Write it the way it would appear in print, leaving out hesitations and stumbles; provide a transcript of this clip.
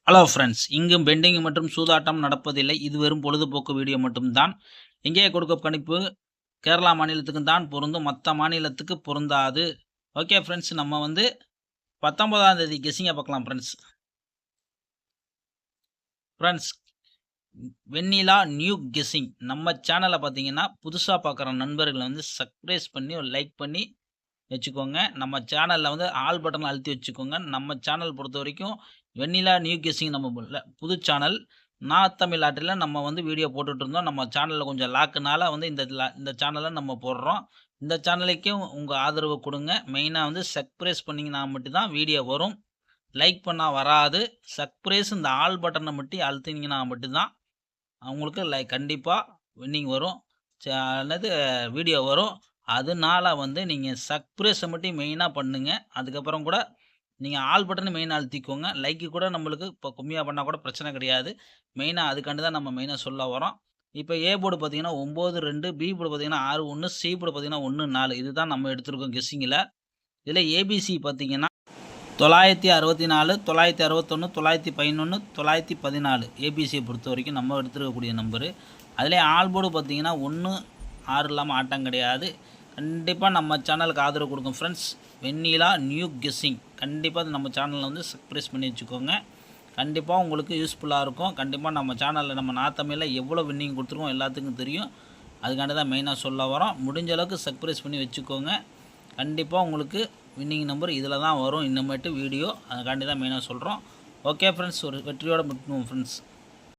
Hello friends, இங்கும் bending மற்றும் சூதாட்டம் நடப்பதில்லை. இது வெறும் பொழுதுபோக்கு வீடியோ மட்டும்தான். இங்கே கொடுக்கும் கணிப்பு கேரளா மாநிலத்துக்கு தான் பொருந்தும். மற்ற மாநிலத்துக்கு பொருந்தாது. ஓகே ஃப்ரெண்ட்ஸ், நம்ம 19ஆம் தேதி கெஸ்ஸிங்கை பார்க்கலாம் ஃப்ரெண்ட்ஸ். ஃப்ரெண்ட்ஸ், வெண்ணிலா நியூ கெஸ்ஸிங் நம்ம சேனலை பார்த்தீங்கன்னா புதுசாக பார்க்குற நண்பர்கள் சப்ஸ்கிரைப் பண்ணி ஒரு லைக் பண்ணி வச்சுக்கோங்க. நம்ம சேனலில் ஆல் பட்டன் அழுத்தி வச்சுக்கோங்க. நம்ம சேனல் பொறுத்த வரைக்கும் வெண்ணிலா நியூ கெஸ்ஸிங் நம்ம புது சேனல். நான் தமிழ் ஆற்றில் நம்ம வீடியோ போட்டுட்டு இருந்தோம். நம்ம சேனலில் கொஞ்சம் லாக்குனால இந்த சேனலை நம்ம போடுறோம். இந்த சேனலுக்கும் உங்கள் ஆதரவு கொடுங்க. மெயினாக சப்ஸ்கிரைப் பண்ணிங்கன்னா மட்டும்தான் வீடியோ வரும். லைக் பண்ணால் வராது. சப்ஸ்கிரைப் இந்த ஆல் பட்டனை மட்டும் அழுத்தினீங்கன்னா மட்டும்தான் அவங்களுக்கு கண்டிப்பாக வின்னிங் வரும். என்னது வீடியோ வரும். அதனால நீங்கள் சப்ஸ்கிரைபை மட்டும் மெயினாக பண்ணுங்க. அதுக்கப்புறம் கூட நீங்கள் ஆல் பட்டனை மெயினாக அழுத்திக்கோங்க. லைக்கு கூட நம்மளுக்கு இப்போ கம்மியாக பண்ணால் கூட பிரச்சனை கிடையாது. மெயினாக அதுக்காண்டி தான் நம்ம மெயினாக சொல்ல வரோம். இப்போ ஏ போர்டு பார்த்தீங்கன்னா 9-2, பி போர்டு பார்த்தீங்கன்னா 6-1, சி போர்டு பார்த்தீங்கன்னா 1-4. இதுதான் நம்ம எடுத்திருக்கோம் கெஸ்ஸிங்கில். இதில் ஏபிசி பார்த்தீங்கன்னா 964, 961, 911, 914 ஏபிசியை பொறுத்த வரைக்கும் நம்ம எடுத்துருக்கக்கூடிய நம்பரு. அதிலே ஆல் போர்டு பார்த்தீங்கன்னா 1, 6 இல்லாமல் ஆட்டம் கிடையாது. கண்டிப்பாக நம்ம சேனலுக்கு ஆதரவு கொடுக்கும் ஃப்ரெண்ட்ஸ். வெண்ணிலா நியூ கெஸ்ஸிங் கண்டிப்பாக நம்ம சேனலில் சப்ஸ்கிரைப் பண்ணி வச்சுக்கோங்க. கண்டிப்பாக உங்களுக்கு யூஸ்ஃபுல்லாக இருக்கும். கண்டிப்பாக நம்ம சேனலில் நம்ம தமிழில் எவ்வளோ வின்னிங் கொடுத்துருக்கோம் எல்லாத்துக்கும் தெரியும். அதுக்காண்டி தான் மெயினாக சொல்ல வரோம். முடிஞ்ச அளவுக்கு சப்ஸ்கிரைப் பண்ணி வச்சுக்கோங்க. கண்டிப்பாக உங்களுக்கு வின்னிங் நம்பர் இதில் தான் வரும் இன்னமேட்டு வீடியோ. அதுக்காண்டி தான் மெயினாக சொல்கிறோம். ஓகே ஃப்ரெண்ட்ஸ், ஒரு வெற்றியோடு முட்டுவோம் ஃப்ரெண்ட்ஸ்.